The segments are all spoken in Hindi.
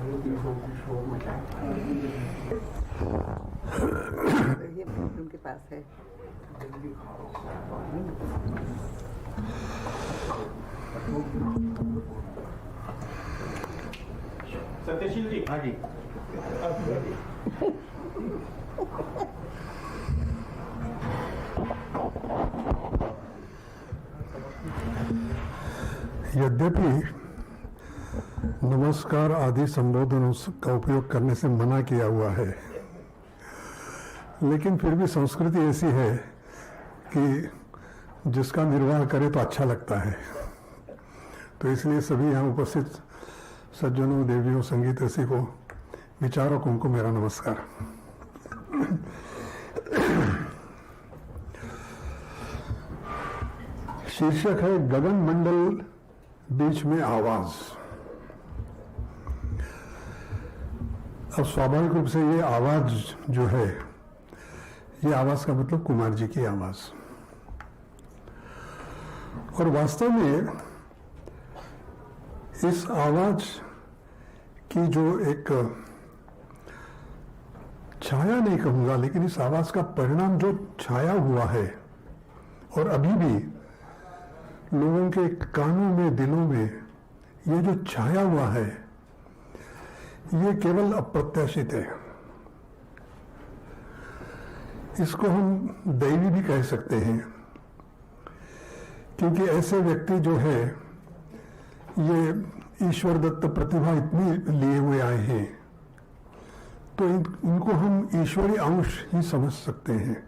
ये उनके पास है। सत्यशील जी, हाँ जी। यद्यपि नमस्कार आदि संबोधन का उपयोग करने से मना किया हुआ है, लेकिन फिर भी संस्कृति ऐसी है कि जिसका निर्वाह करे तो अच्छा लगता है। तो इसलिए सभी यहाँ उपस्थित सज्जनों, देवियों, संगीत रसिकों, विचारकों को मेरा नमस्कार। शीर्षक है गगन मंडल बीच में आवाज। अब स्वाभाविक रूप से ये आवाज जो है, ये आवाज का मतलब कुमार जी की आवाज। और वास्तव में इस आवाज की जो एक छाया नहीं कहूंगा, लेकिन इस आवाज का परिणाम जो छाया हुआ है और अभी भी लोगों के कानों में, दिलों में ये जो छाया हुआ है, ये केवल अप्रत्याशित है। इसको हम दैवी भी कह सकते हैं, क्योंकि ऐसे व्यक्ति जो है ये ईश्वर दत्त प्रतिभा इतनी लिए हुए आए हैं, तो इनको हम ईश्वरीय अंश ही समझ सकते हैं।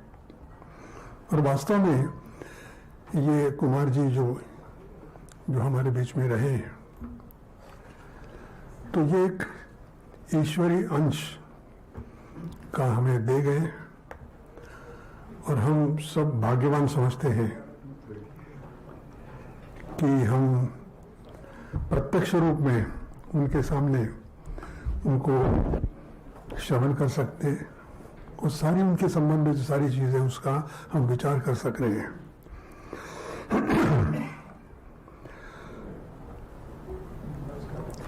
और वास्तव में ये कुमार जी जो हमारे बीच में रहे, तो ये एक ईश्वरीय अंश का हमें दे गए, और हम सब भाग्यवान समझते हैं कि हम प्रत्यक्ष रूप में उनके सामने उनको श्रवण कर सकते हैं और सारी उनके संबंध में जो सारी चीजें उसका हम विचार कर सक रहे हैं।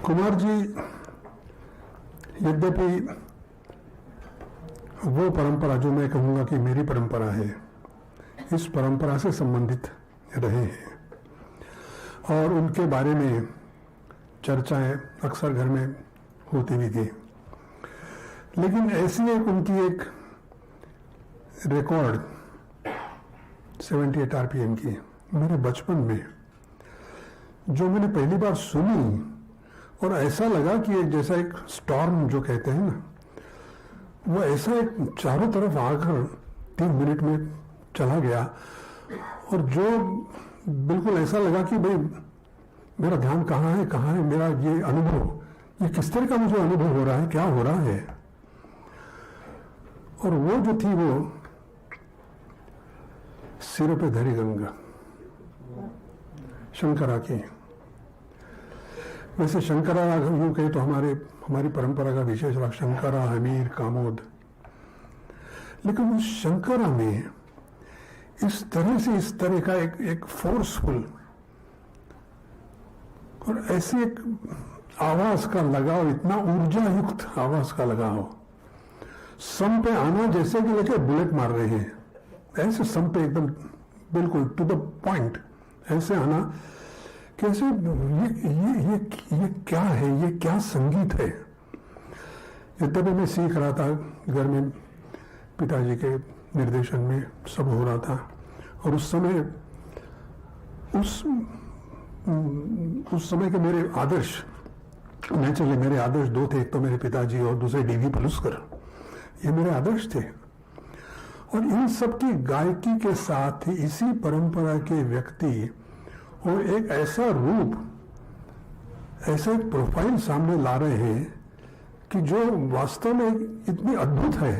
कुमार जी यद्यपि वो परंपरा जो मैं कहूंगा कि मेरी परंपरा है, इस परंपरा से संबंधित रहे हैं और उनके बारे में चर्चाएं अक्सर घर में होती भी थी। लेकिन ऐसी एक उनकी एक रिकॉर्ड 78 आरपीएम की मेरे बचपन में जो मैंने पहली बार सुनी, और ऐसा लगा कि एक जैसा एक स्टॉर्म जो कहते हैं ना, वो ऐसा एक चारों तरफ आकर 3 मिनट में चला गया, और जो बिल्कुल ऐसा लगा कि भाई मेरा ध्यान कहाँ है, मेरा ये अनुभव, ये किस तरह का मुझे अनुभव हो रहा है, क्या हो रहा है। और वो जो थी वो सिरों पे धरी गंगा, शंकरा की। वैसे शंकरा यूं कहे तो हमारी परंपरा का विशेष राग शंकरा, हमीर, कामोद, लेकिन उस शंकरा में इस तरह का एक फोर्सफुल और ऐसी एक आवाज का लगाव, इतना ऊर्जा युक्त आवाज का लगाव, सम पे आना जैसे कि लेके बुलेट मार रहे हैं, ऐसे सम पे एकदम बिल्कुल टू द पॉइंट ऐसे आना, कैसे ये क्या है, ये क्या संगीत है। यद्यपि मैं सीख रहा था घर में, पिताजी के निर्देशन में सब हो रहा था, और उस समय के मेरे आदर्श, नेचुरली मेरे आदर्श 2 थे, एक तो मेरे पिताजी और दूसरे डीवी पलुस्कर, ये मेरे आदर्श थे। और इन सब की गायकी के साथ ही इसी परंपरा के व्यक्ति और एक ऐसा रूप, ऐसा एक प्रोफाइल सामने ला रहे हैं कि जो वास्तव में इतनी अद्भुत है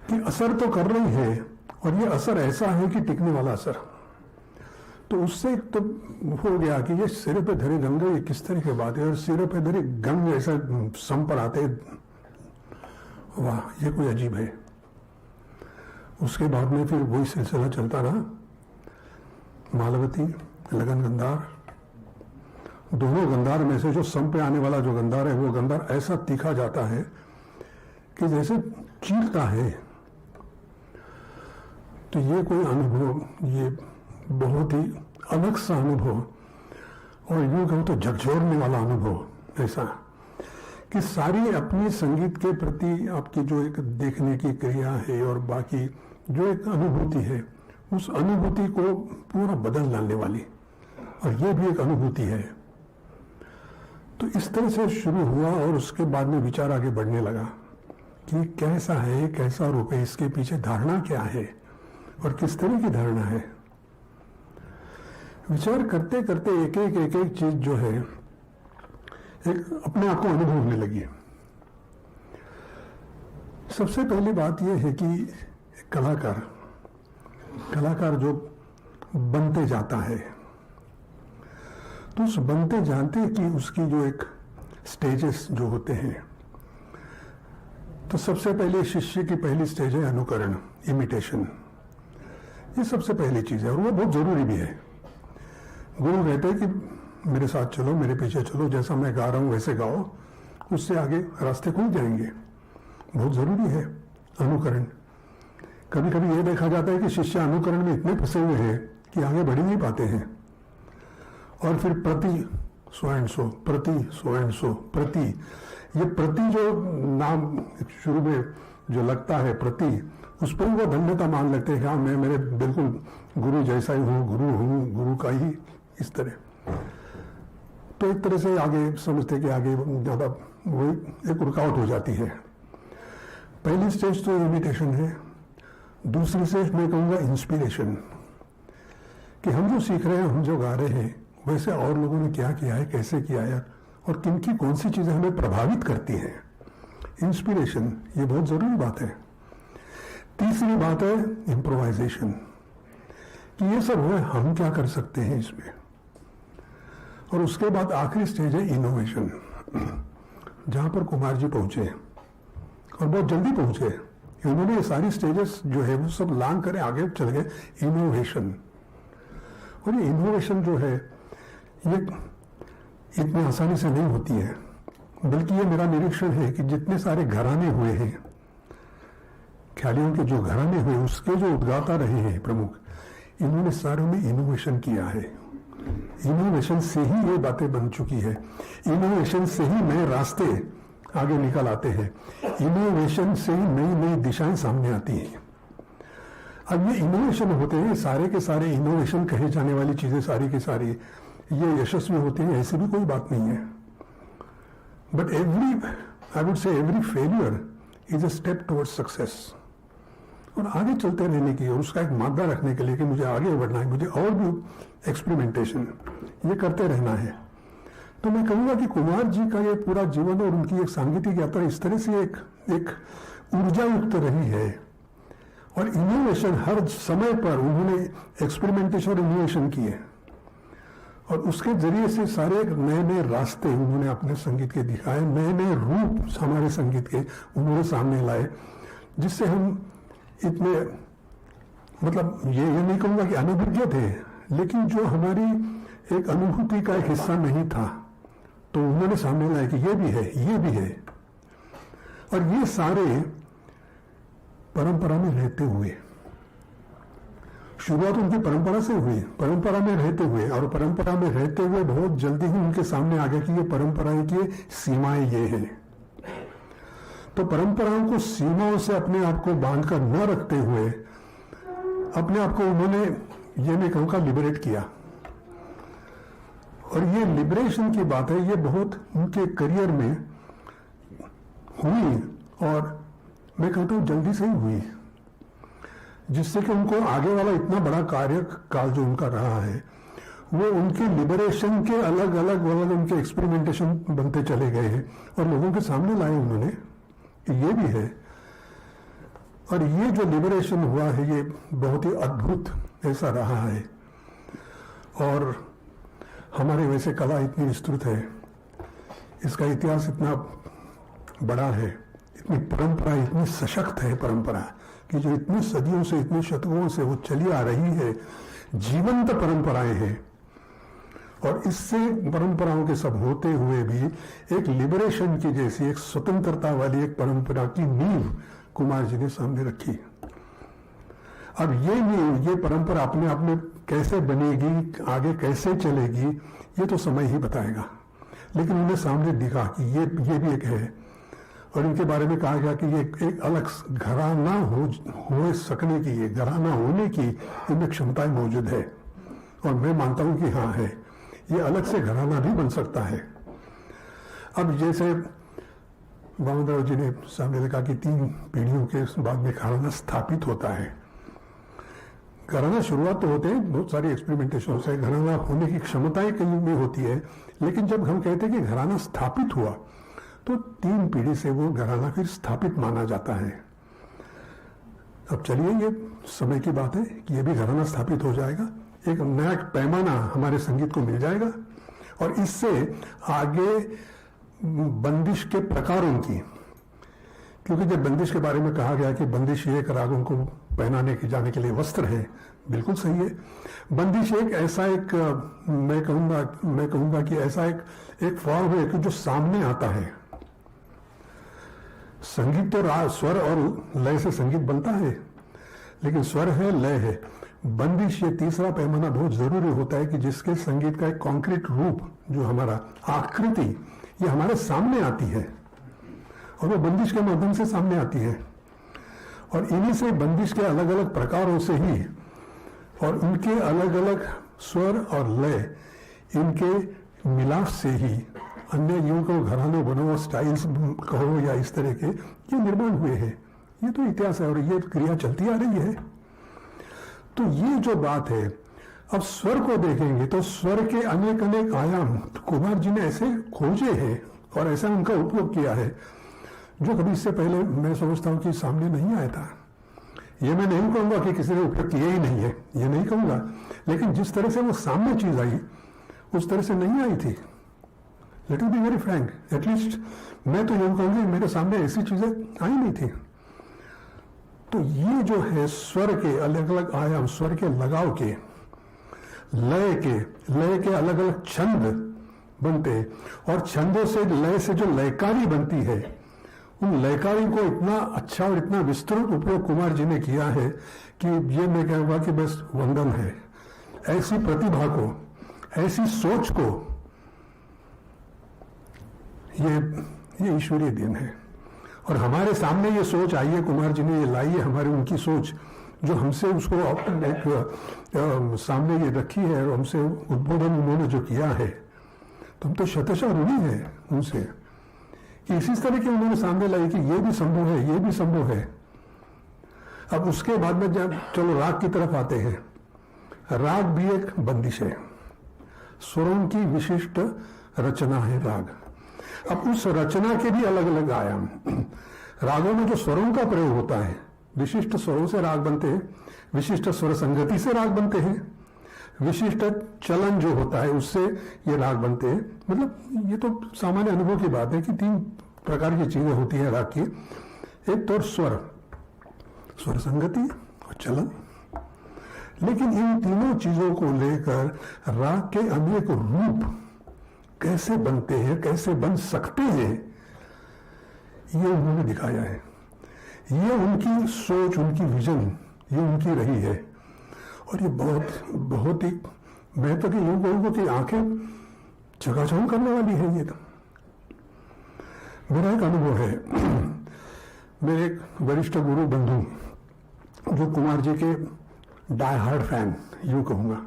कि असर तो कर रही है, और ये असर ऐसा है कि टिकने वाला असर। तो उससे तो हो गया कि ये सिर पे धरे गंगा, ये किस तरह की बात है, और सिर पे धरे गंग ऐसा सम पर आते, वाह ये कोई अजीब है। उसके बाद में फिर वही सिलसिला चलता रहा, मालवती, लगन गंधार, दोनों गंधार में से जो सम पे आने वाला जो गंधार है वो गंधार ऐसा तीखा जाता है कि जैसे चीरता है। तो ये कोई अनुभव, ये बहुत ही अलग सा अनुभव, और यूं कहूं तो झकझोरने वाला अनुभव, ऐसा कि सारी अपनी संगीत के प्रति आपकी जो एक देखने की क्रिया है और बाकी जो एक अनुभूति है, उस अनुभूति को पूरा बदल डालने वाली, और ये भी एक अनुभूति है। तो इस तरह से शुरू हुआ और उसके बाद में विचार आगे बढ़ने लगा कि कैसा है, कैसा रूप है, इसके पीछे धारणा क्या है और किस तरह की धारणा है। विचार करते करते एक एक चीज जो है एक अपने आप को अनुभव होने लगी। सबसे पहली बात यह है कि कलाकार जो बनते जाता है, तो उस बनते जानते कि उसकी जो एक स्टेजेस जो होते हैं, तो सबसे पहले शिष्य की पहली स्टेज है अनुकरण, इमिटेशन। ये सबसे पहली चीज है और वो बहुत जरूरी भी है। गुरु कहते हैं कि मेरे साथ चलो, मेरे पीछे चलो, जैसा मैं गा रहा हूं वैसे गाओ, उससे आगे रास्ते खुल जाएंगे। बहुत जरूरी है अनुकरण। कभी कभी ये देखा जाता है कि शिष्य अनुकरण में इतने फंसे हुए हैं कि आगे बढ़ ही नहीं पाते हैं, और फिर प्रति सो एंड सो, प्रति सो एंड सो, प्रति, ये प्रति जो नाम शुरू में जो लगता है प्रति, उस पर वो धन्यता मान लगते हैं कि हाँ मैं मेरे बिल्कुल गुरु जैसा ही हूँ, गुरु हूँ, गुरु का ही, इस तरह। तो एक तरह से आगे समझते कि आगे ज्यादा वही एक रुकावट हो जाती है। पहली स्टेज तो इमिटेशन है। दूसरी स्टेज मैं कहूँगा इंस्पिरेशन, कि हम जो सीख रहे हैं, हम जो गा रहे हैं, वैसे और लोगों ने क्या किया है, कैसे किया है, और किनकी कौन सी चीजें हमें प्रभावित करती हैं। इंस्पिरेशन ये बहुत जरूरी बात है। तीसरी बात है इम्प्रोवाइजेशन, कि ये सब है, हम क्या कर सकते हैं इसमें। और उसके बाद आखिरी स्टेज है इनोवेशन, जहां पर कुमार जी पहुंचे और बहुत जल्दी पहुंचे। उन्होंने ये सारी स्टेजेस जो है वो सब लांग करे आगे चल गए इनोवेशन। और ये इनोवेशन जो है ये इतनी आसानी से नहीं होती है, बल्कि ये मेरा निरीक्षण है कि जितने सारे घराने हुए हैं, ख्यालियों के जो घराने हुए, उसके जो उद्गाता रहे हैं प्रमुख, इन्होंने सारों में इनोवेशन किया है। इनोवेशन से ही ये बातें बन चुकी है। इनोवेशन से ही नए रास्ते आगे निकल आते हैं। इनोवेशन से ही नई नई दिशाएं सामने आती हैं। अब ये इनोवेशन होते हैं, सारे के सारे इनोवेशन कहे जाने वाली चीजें सारी की सारी ये यशस्वी होती हैं, ऐसी भी कोई बात नहीं है। But I would say every failure is a step towards success. और आगे चलते रहने की और उसका एक मादा रखने के लिए कि मुझे आगे बढ़ना है, मुझे और भी एक्सपेरिमेंटेशन ये करते रहना है। तो मैं कहूँगा कि कुमार जी का ये पूरा जीवन और उनकी एक सांगीतिक यात्रा इस तरह से एक ऊर्जा युक्त रही है। और इनोवेशन हर समय पर उन्होंने एक्सपेरिमेंटेशन और इनोवेशन किए, और उसके जरिए से सारे नए नए रास्ते उन्होंने अपने संगीत के दिखाए, नए नए रूप हमारे संगीत के उन्होंने सामने लाए, जिससे हम इतने मतलब ये नहीं कहूँगा कि अनभिज्ञ थे, लेकिन जो हमारी एक अनुभूति का एक हिस्सा नहीं था, तो उन्होंने सामने लाया कि ये भी है, ये भी है। और ये सारे परंपरा में रहते हुए, शुरुआत उनकी परंपरा से हुई, परंपरा में रहते हुए, और परंपरा में रहते हुए बहुत जल्दी ही उनके सामने आ गया कि ये परंपराएं की सीमाएं ये हैं। तो परंपराओं को सीमाओं से अपने आप को बांधकर न रखते हुए अपने आप को उन्होंने, ये मैं कहूँगा, लिबरेट किया। और ये लिबरेशन की बात है, ये बहुत उनके करियर में हुई, और मैं कहता हूँ जल्दी से ही हुई, जिससे कि उनको आगे वाला इतना बड़ा कार्यकाल जो उनका रहा है, वो उनके लिबरेशन के अलग अलग उनके एक्सपेरिमेंटेशन बनते चले गए हैं और लोगों के सामने लाए उन्होंने। ये भी है, और ये जो लिबरेशन हुआ है ये बहुत ही अद्भुत ऐसा रहा है। और हमारे वैसे कला इतनी विस्तृत है, इसका इतिहास इतना बड़ा है, इतनी परंपरा इतनी सशक्त है परंपरा, कि जो इतनी सदियों से, इतने शतकों से वो चली आ रही है, जीवंत परंपराएं हैं। और इससे परंपराओं के सब होते हुए भी एक लिबरेशन की जैसी, एक स्वतंत्रता वाली एक परंपरा की नींव कुमार जी ने सामने रखी। अब ये नींव, ये परंपरा अपने आप में कैसे बनेगी, आगे कैसे चलेगी, ये तो समय ही बताएगा। लेकिन उन्हें सामने दिखा कि ये भी एक है, और इनके बारे में कहा गया कि ये एक अलग घराना हो सकने की, ये घराना होने की इनमें क्षमताएं मौजूद है। और मैं मानता हूं कि हाँ है, ये अलग से घराना भी बन सकता है। अब जैसे वामनराव जी ने सामने देखा कि 3 पीढ़ियों के बाद में घराना स्थापित होता है। घराना शुरुआत तो होते हैं बहुत सारी एक्सपेरिमेंटेशन से, घराना होने की क्षमताएं कहीं में होती है, लेकिन जब हम कहते हैं कि घराना स्थापित हुआ तो 3 पीढ़ी से वो घराना फिर स्थापित माना जाता है। अब चलिए, ये समय की बात है कि ये भी घराना स्थापित हो जाएगा, एक नया पैमाना हमारे संगीत को मिल जाएगा। और इससे आगे बंदिश के प्रकारों की, क्योंकि जब बंदिश के बारे में कहा गया कि बंदिश एक रागों को पहनाने के जाने के लिए वस्त्र है, बिल्कुल सही है। बंदिश एक ऐसा एक मैं कहूंगा कि ऐसा एक फॉर्म है कि जो सामने आता है। संगीत तो स्वर और लय से संगीत बनता है, लेकिन स्वर है, लय है। बंदिश, ये तीसरा पैमाना बहुत जरूरी होता है कि जिसके संगीत का एक कॉन्क्रीट रूप, जो हमारा आकृति, ये हमारे सामने आती है, और वो बंदिश के माध्यम से सामने आती है। और इन्हीं से बंदिश के अलग अलग प्रकारों से ही, और उनके अलग अलग स्वर और लय, इनके मिलाप से ही अन्य यूं को घरानों बनो, स्टाइल्स कहो या इस तरह के, ये निर्माण हुए हैं। ये तो इतिहास है और ये क्रिया चलती आ रही है। तो ये जो बात है, अब स्वर को देखेंगे तो स्वर के अनेक अनेक आयाम कुमार जी ने ऐसे खोजे हैं और ऐसा उनका उपयोग किया है जो कभी इससे पहले मैं समझता हूं कि सामने नहीं आया था। ये मैं नहीं कहूंगा कि किसी ने उपयोग किया ही नहीं है, ये नहीं कहूंगा, लेकिन जिस तरह से वो सामने चीज आई उस तरह से नहीं आई थी। Let me be very Frank, at least मैं तो यूं कहूंगी मेरे सामने ऐसी चीजें आई नहीं थी। तो ये जो है स्वर के अलग अलग आयाम, स्वर के लगाव के, लय के अलग अलग छंद बनते, और छंदों से, लय से जो लयकारी बनती है, उन लयकारी को इतना अच्छा और इतना विस्तृत उपयोग कुमार जी ने किया है कि ये मैं कहूँगा कि बस वंदन है। ऐसी प्रतिभा को, ऐसी सोच को, ये ईश्वरीय देन है। और हमारे सामने ये सोच आई है, कुमार जी ने ये लाई है, हमारी उनकी सोच जो हमसे उसको एक सामने ये रखी है और हमसे उद्बोधन उन्होंने जो किया है, तो हम तो शतशः ऋणी है उनसे कि इसी तरह की उन्होंने सामने लाई कि ये भी संभव है, ये भी संभव है। अब उसके बाद में जब चलो राग की तरफ आते हैं, राग भी एक बंदिश है, स्वरों की विशिष्ट रचना है राग। अब उस रचना के भी अलग अलग आयाम, रागों में जो स्वरों का प्रयोग होता है, विशिष्ट स्वरों से राग बनते हैं, विशिष्ट स्वर संगति से राग बनते हैं, विशिष्ट चलन जो होता है उससे ये राग बनते हैं। मतलब ये तो सामान्य अनुभव की बात है कि 3 प्रकार की चीजें होती हैं राग की। एक तो स्वर संगति और चलन। लेकिन इन तीनों चीजों को लेकर राग के अनेक रूप कैसे बनते हैं, कैसे बन सकते हैं, ये उन्होंने दिखाया है। ये उनकी सोच, उनकी विजन, ये उनकी रही है। और ये बहुत ही, मैं तो यूं कहूंगा कि आंखें चकाचौंध करने वाली है। ये तो मेरा एक अनुभव है। मेरे एक वरिष्ठ गुरु बंधु जो कुमार जी के डाई हार्ड फैन, यूं कहूंगा,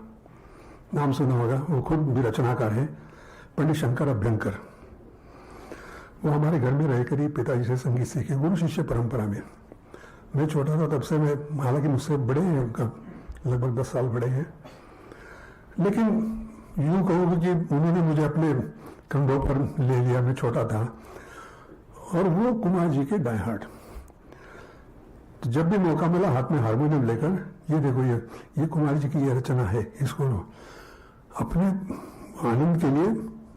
नाम सुना होगा, वो खुद भी रचनाकार है, पंडित शंकर अभ्यंकर। वो हमारे घर में रहकर ही पिताजी से संगीत सीखे, गुरु शिष्य परंपरा में। मैं छोटा था तब से, मैं, हालांकि मुझसे बड़े हैं, उनका लगभग 10 साल बड़े हैं, लेकिन यूं कहूँगा कि उन्होंने मुझे अपने कंधों पर ले लिया, मैं छोटा था, और वो कुमार जी के डाई हार्ड। तो जब भी मौका मिला हाथ में हारमोनियम लेकर, ये देखो ये कुमार जी की ये रचना है, इसको अपने आनंद के लिए,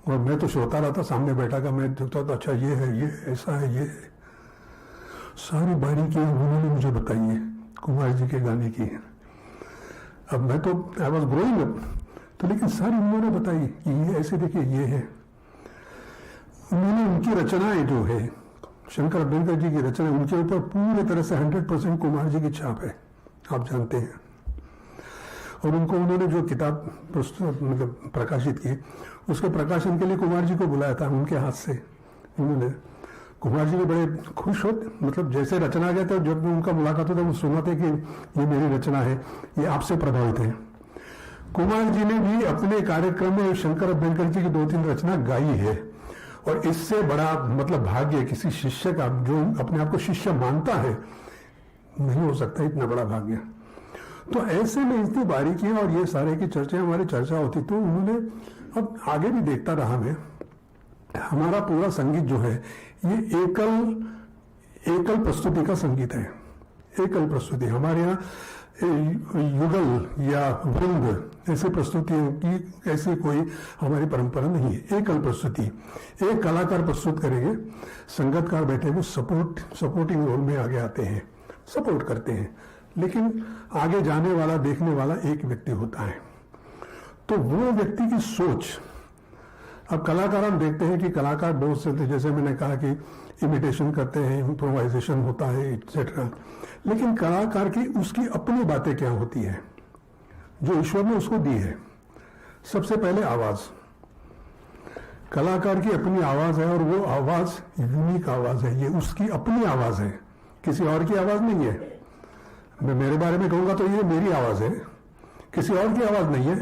और मैं तो सोता रहता, सामने बैठा का मैं देखता था, अच्छा ये है, ये ऐसा है, ये सारी बारीकियां उन्होंने मुझे बताई है कुमार जी के गाने की। अब मैं तो आई वॉज ग्रोइंग अप, तो लेकिन सारी उन्होंने बताई कि ये ऐसे देखिए ये है। उन्होंने उनकी रचनाएं जो है, शंकर अभ्यंकर जी की रचना, उनके ऊपर पूरी तरह से 100% कुमार जी की छाप है, आप जानते हैं। और उनको उन्होंने जो किताब प्रस्तुत मतलब प्रकाशित की, उसके प्रकाशन के लिए कुमार जी को बुलाया था उनके हाथ से। उन्होंने कुमार जी भी बड़े खुश होते, मतलब जैसे रचना गया था, जब उनका मुलाकात होता वो सुनाते कि ये मेरी रचना है, ये आपसे प्रभावित है। कुमार जी ने भी अपने कार्यक्रम में शंकर अभ्यंकर जी की 2-3 रचना गाई है। और इससे बड़ा मतलब भाग्य किसी शिष्य का, जो अपने आप को शिष्य मानता है, नहीं हो सकता इतना बड़ा भाग्य। तो ऐसे में इतनी बारीकियां और ये सारे की चर्चा हमारी चर्चा होती, तो उन्होंने, अब आगे भी देखता रहा मैं, हमारा पूरा संगीत जो है ये एकल प्रस्तुति का संगीत है। एकल प्रस्तुति हमारे यहाँ युगल या वृंद ऐसी प्रस्तुतियों की ऐसी कोई हमारी परंपरा नहीं है। एकल प्रस्तुति, एक कलाकार प्रस्तुत करेंगे, संगतकार बैठे वो सपोर्टिंग रोल में आगे आते हैं, सपोर्ट करते हैं, लेकिन आगे जाने वाला देखने वाला एक व्यक्ति होता है। तो वो व्यक्ति की सोच, अब कलाकार हम देखते हैं कि कलाकार बहुत से थे, जैसे मैंने कहा कि इमिटेशन करते हैं, इम्प्रोवाइजेशन होता है एक्सेट्रा, लेकिन कलाकार की उसकी अपनी बातें क्या होती है जो ईश्वर ने उसको दी है। सबसे पहले आवाज, कलाकार की अपनी आवाज है और वो आवाज यूनिक आवाज है, ये उसकी अपनी आवाज है, किसी और की आवाज नहीं है। मैं मेरे बारे में कहूंगा तो ये मेरी आवाज है, किसी और की आवाज नहीं है।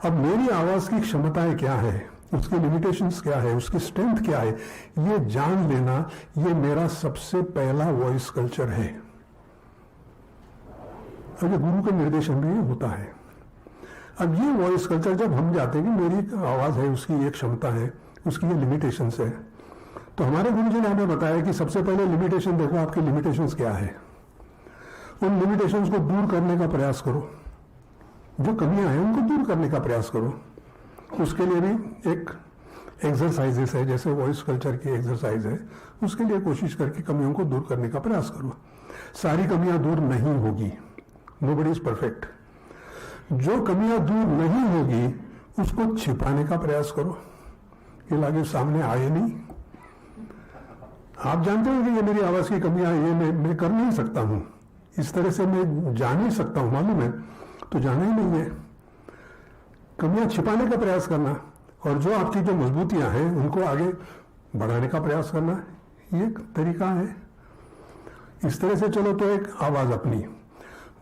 अब मेरी आवाज की क्षमताएं क्या है, उसकी लिमिटेशंस क्या है, उसकी स्ट्रेंथ क्या है, ये जान लेना, ये मेरा सबसे पहला वॉइस कल्चर है। और ये गुरु के निर्देशन में ये होता है। अब ये वॉइस कल्चर जब हम जाते हैं कि मेरी आवाज है, उसकी ये क्षमता है, उसकी ये लिमिटेशंस है, तो हमारे गुरु जी ने हमें बताया कि सबसे पहले लिमिटेशन देखो, आपकी लिमिटेशंस क्या है, उन लिमिटेशंस को दूर करने का प्रयास करो, जो कमियां हैं उनको दूर करने का प्रयास करो। उसके लिए भी एक एक्सरसाइजेस है, जैसे वॉइस कल्चर की एक्सरसाइज है, उसके लिए कोशिश करके कमियों को दूर करने का प्रयास करो। सारी कमियां दूर नहीं होगी, नोबडी इज परफेक्ट। जो कमियां दूर नहीं होगी उसको छिपाने का प्रयास करो, ये लागे सामने आए नहीं। आप जानते हो कि ये मेरी आवाज की कमियां, ये मैं कर नहीं सकता हूं, इस तरह से मैं जा नहीं सकता हूं, मालूम है, तो जाना ही नहीं है। कमियां छिपाने का प्रयास करना और जो आपकी जो मजबूतियां हैं उनको आगे बढ़ाने का प्रयास करना, ये एक तरीका है। इस तरह से चलो तो एक आवाज अपनी।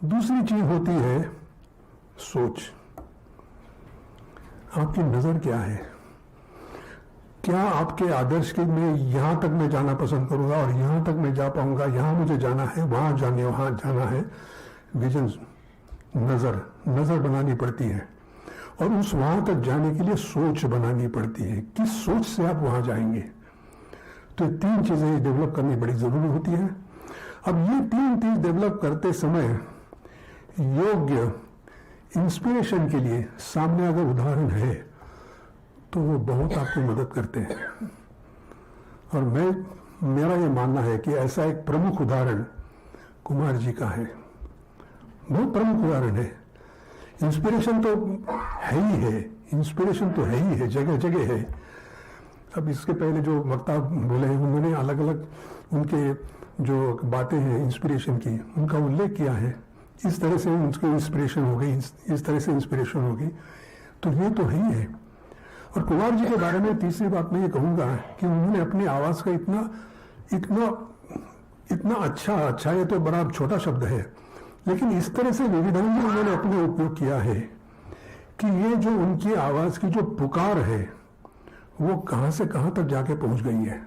दूसरी चीज होती है सोच, आपकी नजर क्या है, क्या आपके आदर्श के में यहां तक मैं जाना पसंद करूंगा और यहां तक मैं जा पाऊंगा, यहां मुझे जाना है, वहां जाना है। विजन, नजर बनानी पड़ती है और उस वहां तक जाने के लिए सोच बनानी पड़ती है, किस सोच से आप वहां जाएंगे। तो 3 चीजें डेवलप करनी बड़ी जरूरी होती है। अब ये 3 चीज डेवलप करते समय योग्य इंस्पिरेशन के लिए सामने अगर उदाहरण है तो वो बहुत आपको मदद करते हैं। और मेरा ये मानना है कि ऐसा एक प्रमुख उदाहरण कुमार जी का है, बहुत प्रमुख उदाहरण है। इंस्पिरेशन तो है ही है, इंस्पिरेशन तो है ही है, जगह जगह है। अब इसके पहले जो वक्ता बोले उन्होंने अलग अलग उनके जो बातें हैं इंस्पिरेशन की, उनका उल्लेख किया है। इस तरह से उनकी इंस्पिरेशन हो गई, इस तरह से इंस्पिरेशन हो गई, तो ये तो है ही है। और कुमार जी के बारे में तीसरी बात मैं ये कहूँगा कि उन्होंने अपनी आवाज़ का इतना अच्छा, ये तो बड़ा छोटा शब्द है, लेकिन इस तरह से विविधांग उन्होंने अपने उपयोग किया है कि ये जो उनकी आवाज़ की जो पुकार है वो कहाँ से कहाँ तक जाके पहुँच गई है।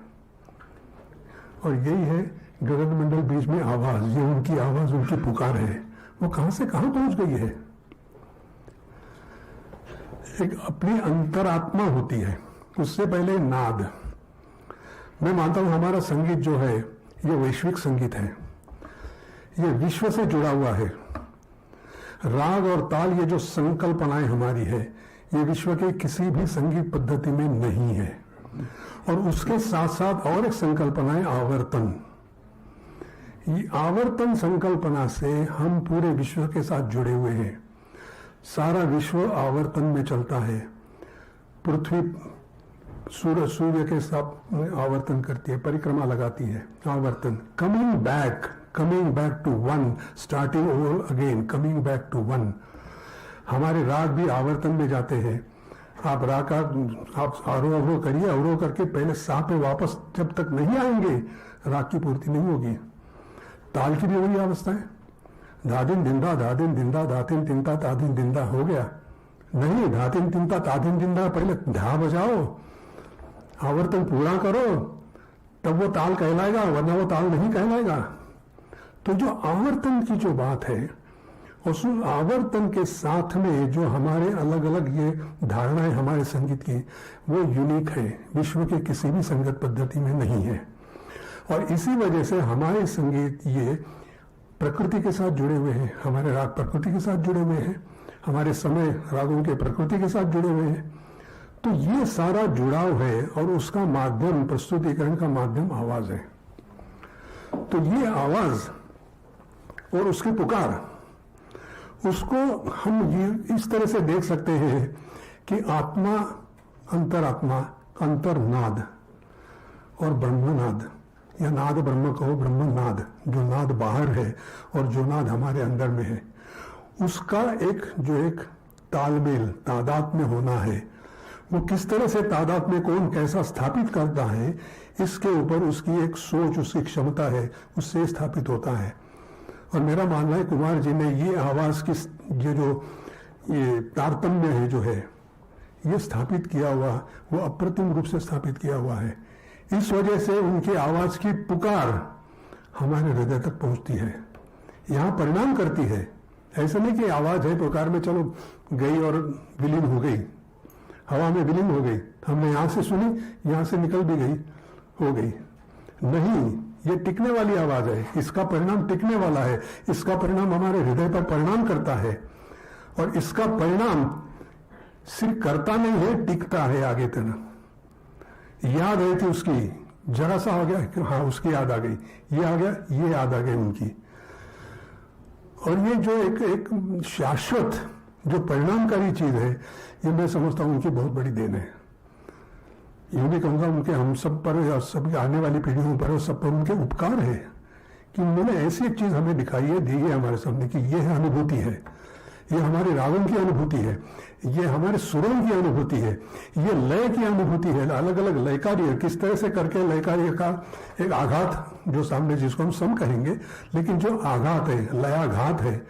और यही है गगन मंडल बीच में आवाज़, ये उनकी आवाज़, उनकी पुकार है, वो कहाँ से कहाँ पहुँच गई है। एक अपनी अंतरात्मा होती है, उससे पहले नाद। मैं मानता हूं हमारा संगीत जो है ये वैश्विक संगीत है, ये विश्व से जुड़ा हुआ है। राग और ताल, ये जो संकल्पनाएं हमारी है, ये विश्व के किसी भी संगीत पद्धति में नहीं है। और उसके साथ साथ और एक संकल्पना है आवर्तन। ये आवर्तन संकल्पना से हम पूरे विश्व के साथ जुड़े हुए हैं। सारा विश्व आवर्तन में चलता है। पृथ्वी सूर्य के साथ आवर्तन करती है, परिक्रमा लगाती है, आवर्तन। Coming back to one, starting over again, coming back to one. हमारे राग भी आवर्तन में जाते हैं। आप राग का आप आरोह करिए, अवरोह करके पहले सा पे वापस जब तक नहीं आएंगे राग की पूर्ति नहीं होगी। ताल की भी वही अवस्था है। धादिन दिंदा धादिन दिंदा धातिन तिंता तादिन दिंदा हो गया नहीं, धातिन तिंता तादिन दिंदा, पहले धा बजाओ, आवर्तन पूरा करो, तब वो ताल कहलाएगा, वरना वो ताल नहीं कहलाएगा। तो जो आवर्तन की जो बात है, उस आवर्तन के साथ में जो हमारे अलग अलग ये धारणाएं हमारे संगीत की, वो यूनिक है, विश्व के किसी भी संगीत पद्धति में नहीं है। और इसी वजह से हमारे संगीत ये प्रकृति के साथ जुड़े हुए हैं, हमारे राग प्रकृति के साथ जुड़े हुए हैं, हमारे समय रागों के प्रकृति के साथ जुड़े हुए हैं। तो ये सारा जुड़ाव है और उसका माध्यम, प्रस्तुतिकरण का माध्यम आवाज है। तो ये आवाज और उसकी पुकार, उसको हम ये इस तरह से देख सकते हैं कि आत्मा, अंतरात्मा, अंतर्नाद और ब्रह्मनाद, या नाद ब्रह्म कहो, ब्रह्मनाद, जो नाद बाहर है और जो नाद हमारे अंदर में है, उसका एक तालमेल, तादात्म्य होना है। वो किस तरह से तादात्म्य कौन कैसा स्थापित करता है, इसके ऊपर उसकी एक सोच, उसकी क्षमता है, उससे स्थापित होता है। और मेरा मानना है कुमार जी ने ये आवाज की ये तारतम्य है जो है ये स्थापित किया हुआ, वो अप्रतिम रूप से स्थापित किया हुआ है। इस वजह से उनकी आवाज की पुकार हमारे हृदय तक पहुंचती है, यहाँ परिणाम करती है। ऐसा नहीं कि आवाज है, पुकार में चलो गई और विलीन हो गई, हवा में विलीन हो गई, हमने यहाँ से सुनी, यहाँ से निकल भी गई, हो गई। नहीं, ये टिकने वाली आवाज है, इसका परिणाम टिकने वाला है, इसका परिणाम हमारे हृदय पर परिणाम करता है। और इसका परिणाम सिर्फ करता नहीं है, टिकता है आगे तक। याद आई थी उसकी, जरा सा हो गया कि हाँ उसकी याद आ गई, ये आ गया, ये याद आ गई उनकी। और ये जो एक शाश्वत जो परिणामकारी चीज है, ये मैं समझता हूं उनकी बहुत बड़ी देन है। यूं भी कहूंगा उनके हम सब पर या सब आने वाली पीढ़ियों पर और सब पर उनके उपकार है कि उन्होंने ऐसी एक चीज हमें दिखाई है, दी है हमारे सामने कि ये अनुभूति है, ये हमारे रागों की अनुभूति है, ये हमारे सुरों की अनुभूति है, ये लय की अनुभूति है। अलग अलग लयकार्य किस तरह से करके लयकार्य का एक आघात जो सामने, जिसको हम सम कहेंगे, लेकिन जो आघात है, लयाघात है,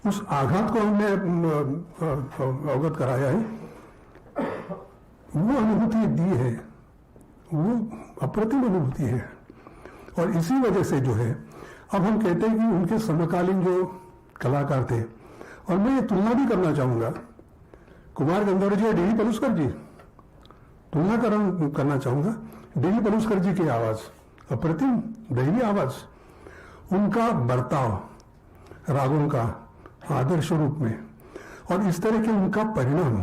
उस आघात को हमने अवगत कराया है। वो अनुभूति दी है, वो अप्रतिम अनुभूति है। और इसी वजह से जो है, अब हम कहते हैं कि उनके समकालीन जो कलाकार थे, और मैं ये तुलना भी करना चाहूंगा कुमार गंधर्व जी और डी वी पलुस्कर जी, तुलना करना चाहूंगा। डी वी पलुस्कर जी की आवाज अप्रतिम दैवी आवाज, उनका बर्ताव रागों का आदर्श रूप में, और इस तरह के उनका परिणाम,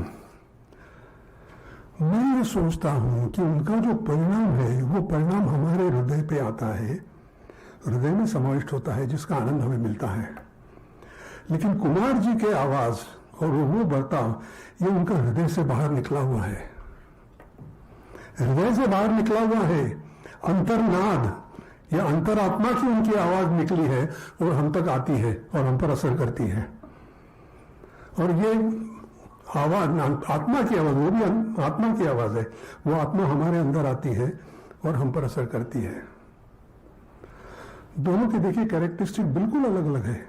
मैं ये सोचता हूं कि उनका जो परिणाम है, वो परिणाम हमारे हृदय पे आता है, हृदय में समाविष्ट होता है, जिसका आनंद हमें मिलता है। लेकिन कुमार जी के आवाज और वो बर्ताव, ये उनका हृदय से बाहर निकला हुआ है, हृदय से बाहर निकला हुआ है। अंतर्नाद या अंतरात्मा की उनकी आवाज निकली है और हम तक आती है और हम पर असर करती है। और ये आवाज आत्मा की आवाज, वो भी आत्मा की आवाज है, वो आत्मा हमारे अंदर आती है और हम पर असर करती है। दोनों की देखिए कैरेक्टरिस्टिक बिल्कुल अलग अलग है,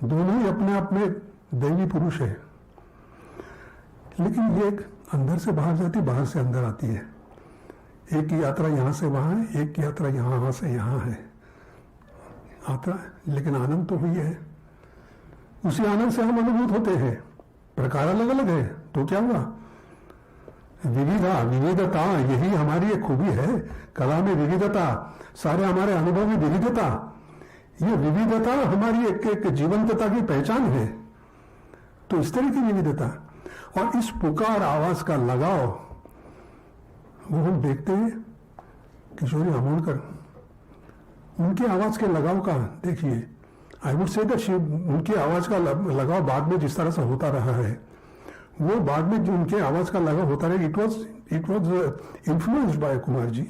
दोनों ही अपने आप में दैवी पुरुष है, लेकिन ये एक अंदर से बाहर जाती, बाहर से अंदर आती है। एक की यात्रा यहां से वहां है, एक की यात्रा यहां से यहां है यात्रा, लेकिन आनंद तो हुई है। उसी आनंद से हम अनुभूत होते हैं। प्रकार अलग अलग है तो क्या हुआ, विविधता, यही हमारी एक खूबी है। कला में विविधता, सारे हमारे अनुभव में विविधता, ये विविधता हमारी एक जीवंतता की पहचान है। तो इस तरह की विविधता और इस पुकार आवाज का लगाव, वो हम देखते हैं किशोरी आमोणकर, उनकी आवाज के लगाव का देखिए, आई वुड से दैट उनकी आवाज का लगाव बाद में जिस तरह से होता रहा है, वो बाद में जो उनके आवाज का लगाव होता रहा, it was influenced by Kumar ji.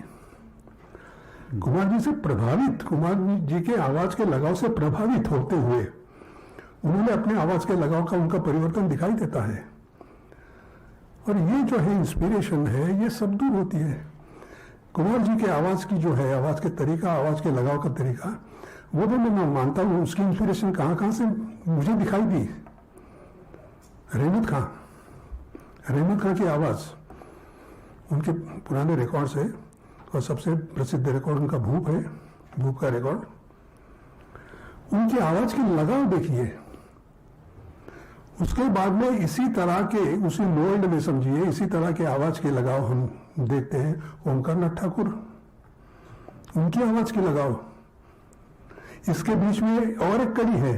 Kumar ji से प्रभावित, कुमार जी के आवाज के लगाव से प्रभावित होते हुए उन्होंने अपने आवाज के लगाव का उनका परिवर्तन दिखाई देता है। और ये जो है इंस्पिरेशन है, ये सब दूर होती है। कुमार जी के आवाज की जो है, आवाज के तरीका, आवाज के लगाव का तरीका, वो भी मैं मानता हूँ उसकी इंस्पिरेशन कहाँ कहाँ से मुझे दिखाई दी। रहमत खां की आवाज, उनके पुराने रिकॉर्ड्स है और सबसे प्रसिद्ध रिकॉर्ड उनका भूप है, भूप का रिकॉर्ड। उनकी आवाज की लगाव देखिए। उसके बाद में इसी तरह के, उसी मोल्ड में समझिए, इसी तरह के आवाज के लगाव हम देखते हैं ओमकार नाथ ठाकुर, उनकी आवाज की लगाव। इसके बीच में और एक कड़ी है,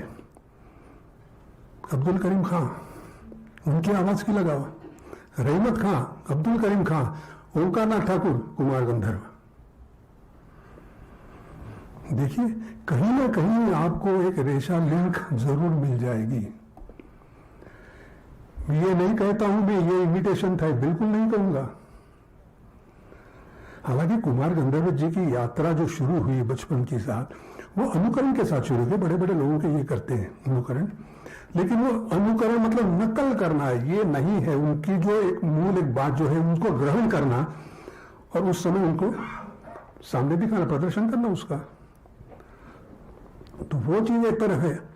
अब्दुल करीम खां, उनकी आवाज की लगाव। रहमत खां, अब्दुल करीम खां, ओमकार नाथ ठाकुर, कुमार गंधर्व। देखिए, कहीं ना कहीं आपको एक रेशा लिंक जरूर मिल जाएगी। ये नहीं कहता हूं मैं ये इमिटेशन था, बिल्कुल नहीं कहूंगा। हालांकि कुमार गंधर्व जी की यात्रा जो शुरू हुई बचपन के साथ, वो अनुकरण के साथ शुरू हुई। बड़े बड़े लोगों के ये करते हैं अनुकरण, लेकिन वो अनुकरण मतलब नकल करना है, ये नहीं है। उनकी जो एक मूल एक बात जो है, उनको ग्रहण करना और उस समय उनको सामने दिखाना, प्रदर्शन करना उसका। तो वो चीज एक तरफ है।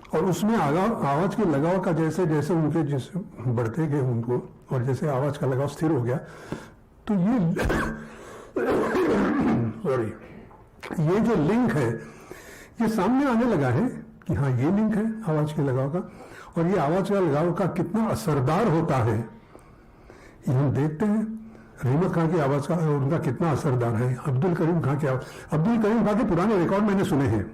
और उसमें आवाज के लगाव का जैसे जैसे उनके जैसे बढ़ते गए उनको, और जैसे आवाज का लगाव स्थिर हो गया, तो ये सॉरी, ये जो लिंक है ये सामने आने लगा है कि हाँ ये लिंक है आवाज के लगाव का। और ये आवाज का लगाव का कितना असरदार होता है ये हम देखते हैं। रहमत खां की आवाज का उनका कितना असरदार है। अब्दुल करीम खां की आवाज, अब्दुल करीम खां के पुराने रिकॉर्ड मैंने सुने हैं,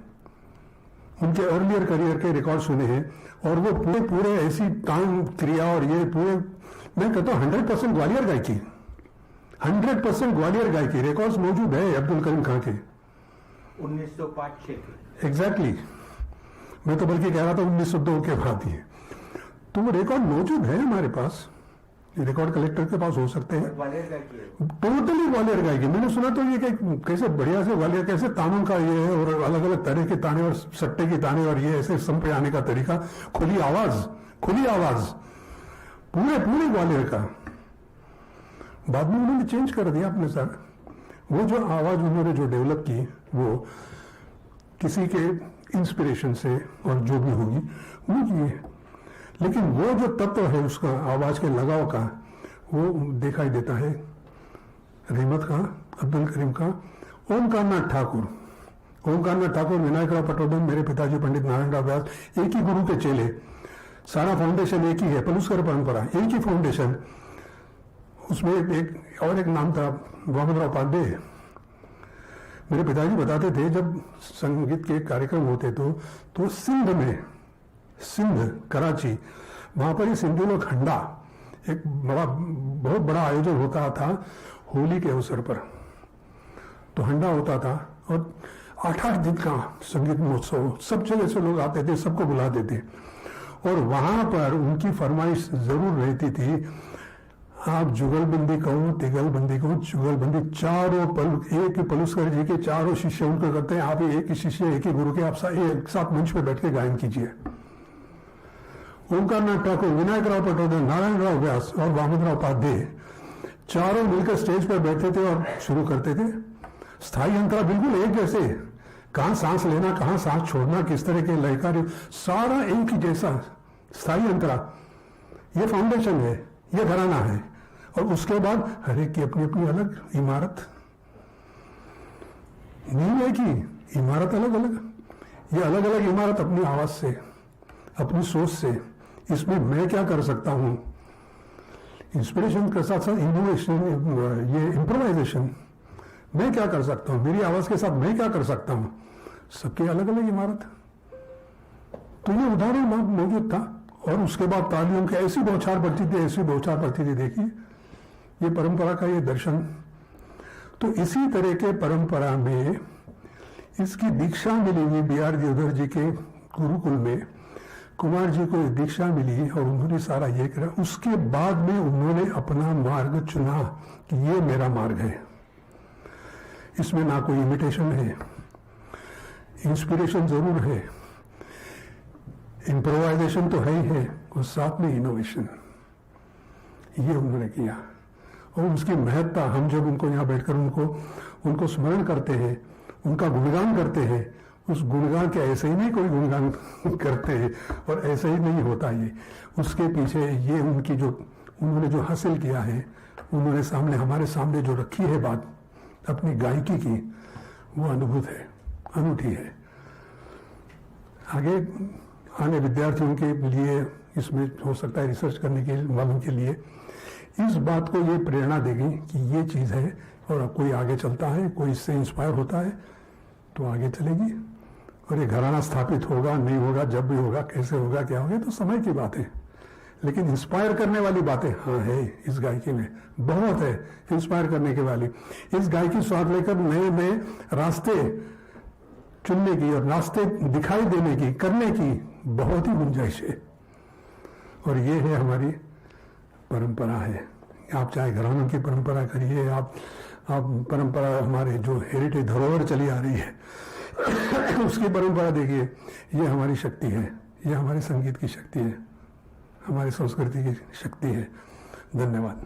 उनके अर्लियर करियर के रिकॉर्ड सुने हैं, और वो पूरे ऐसी तान क्रिया और ये पूरे, मैं कहता हूँ 100% ग्वालियर गायकी, 100% ग्वालियर गायकी रिकॉर्ड्स मौजूद है अब्दुल करीम खां के 1905 एग्जैक्टली। मैं तो बल्कि कह रहा था 1902 के बाद ही, तो वो रिकॉर्ड मौजूद है हमारे पास, रिकॉर्ड कलेक्टर के पास हो सकते हैं। टोटली ग्वालियर गायकी। मैंने सुना तो ये कि कैसे बढ़िया से ग्वालियर, कैसे तानों का ये है और अलग अलग तरह के ताने और सट्टे के ताने और ये ऐसे सम पे आने का तरीका, खुली आवाज पूरे ग्वालियर का। बाद में उन्होंने चेंज कर दिया अपने सर। वो जो आवाज उन्होंने जो डेवलप की, वो किसी के इंस्पिरेशन से और जो भी होगी वो की है, लेकिन वो जो तत्व है उसका आवाज के लगाव का, वो दिखाई देता है रहमत खां, अब्दुल करीम खां, ओमकार नाथ ठाकुर, विनायक राव पटवर्धन, मेरे पिताजी पंडित नारायण राव व्यास, एक ही गुरु के चेले, सारा फाउंडेशन एक ही है, पलुस्कर परंपरा एक ही फाउंडेशन। उसमें एक और एक नाम था वामनराव पांडे। मेरे पिताजी बताते थे जब संगीत के कार्यक्रम होते तो सिंध कराची, वहां पर ये सिंधी लोग हंडा, एक बहुत बड़ा आयोजन होता था होली के अवसर पर। तो हंडा होता था और 8-8 दिन का संगीत महोत्सव, सब जगह से लोग आते थे, सबको बुलाते थे। और वहां पर उनकी फरमाइश जरूर रहती थी, आप जुगलबंदी कहो, तिगलबंदी कहो, जुगलबंदी, चारों एक ही पलुस्कर जी के चारों शिष्य उनको करते हैं, आप एक ही शिष्य, एक ही गुरु के, आप एक साथ मंच पे बैठ के गायन कीजिए। ओमकार नाथ ठाकुर, विनायक राव पटवर्धन, नारायण राव व्यास और वामनराव पाध्याय, चारों मिलकर स्टेज पर बैठते थे और शुरू करते थे। स्थायी अंतरा बिल्कुल एक जैसे, कहां सांस लेना, कहां सांस छोड़ना, किस तरह के लयकार, सारा एक ही जैसा स्थायी अंतरा। ये फाउंडेशन है, ये घराना है। और उसके बाद हर एक की अपनी अपनी अलग इमारत, नहीं है कि इमारत अलग अलग, ये अलग अलग इमारत अपनी आवाज से, अपनी सोच से। इसमें मैं क्या कर सकता हूं, इंस्पिरेशन के साथ साथ इनोवेशन, ये इम्प्रोवाइजेशन, मैं क्या कर सकता हूं, मेरी आवाज के साथ मैं क्या कर सकता हूं, सबकी अलग अलग इमारत। तो ये उदाहरण मौजूद था। और उसके बाद तालियों की ऐसी बौछार पड़ती थी, देखिए ये परंपरा का ये दर्शन। तो इसी तरह के परंपरा में इसकी दीक्षा मिली हुई BR देवधर जी के गुरुकुल में कुमार जी को दीक्षा मिली और उन्होंने सारा ये करा, उसके बाद में उन्होंने अपना मार्ग चुना कि ये मेरा मार्ग है, इसमें ना कोई इमिटेशन है, इंस्पिरेशन जरूर है, इम्प्रोवाइजेशन तो है ही है, और साथ में इनोवेशन, ये उन्होंने किया। और उसकी महत्ता हम जब उनको यहाँ बैठकर उनको स्मरण करते हैं, उनका गुणगान करते हैं, उस गुणगान के ऐसे ही नहीं कोई गुणगान करते हैं और ऐसे ही नहीं होता ये, उसके पीछे ये उनकी जो उन्होंने जो हासिल किया है, उन्होंने सामने हमारे सामने जो रखी है बात अपनी गायकी की, वो अद्भुत है, अनूठी है। आगे आने विद्यार्थियों के लिए इसमें हो सकता है रिसर्च करने के वालों के लिए इस बात को ये प्रेरणा देगी कि ये चीज़ है, और कोई आगे चलता है, कोई इससे इंस्पायर होता है तो आगे चलेगी। और ये घराना स्थापित होगा नहीं होगा, जब भी होगा, कैसे होगा, क्या होगा, तो समय की बात है। लेकिन इंस्पायर करने वाली बातें हाँ है, इस गायकी में बहुत है इंस्पायर करने के वाली। इस गायकी स्वाद लेकर नए नए रास्ते चुनने की और रास्ते दिखाई देने की, करने की बहुत ही गुंजाइश है। और ये है हमारी परंपरा है। आप चाहे घरानों की परंपरा करिए, आप परंपरा, हमारे जो हेरिटेज धरोहर चली आ रही है उसकी परंपरा देखिए, ये हमारी शक्ति है, ये हमारे संगीत की शक्ति है, हमारी संस्कृति की शक्ति है। धन्यवाद।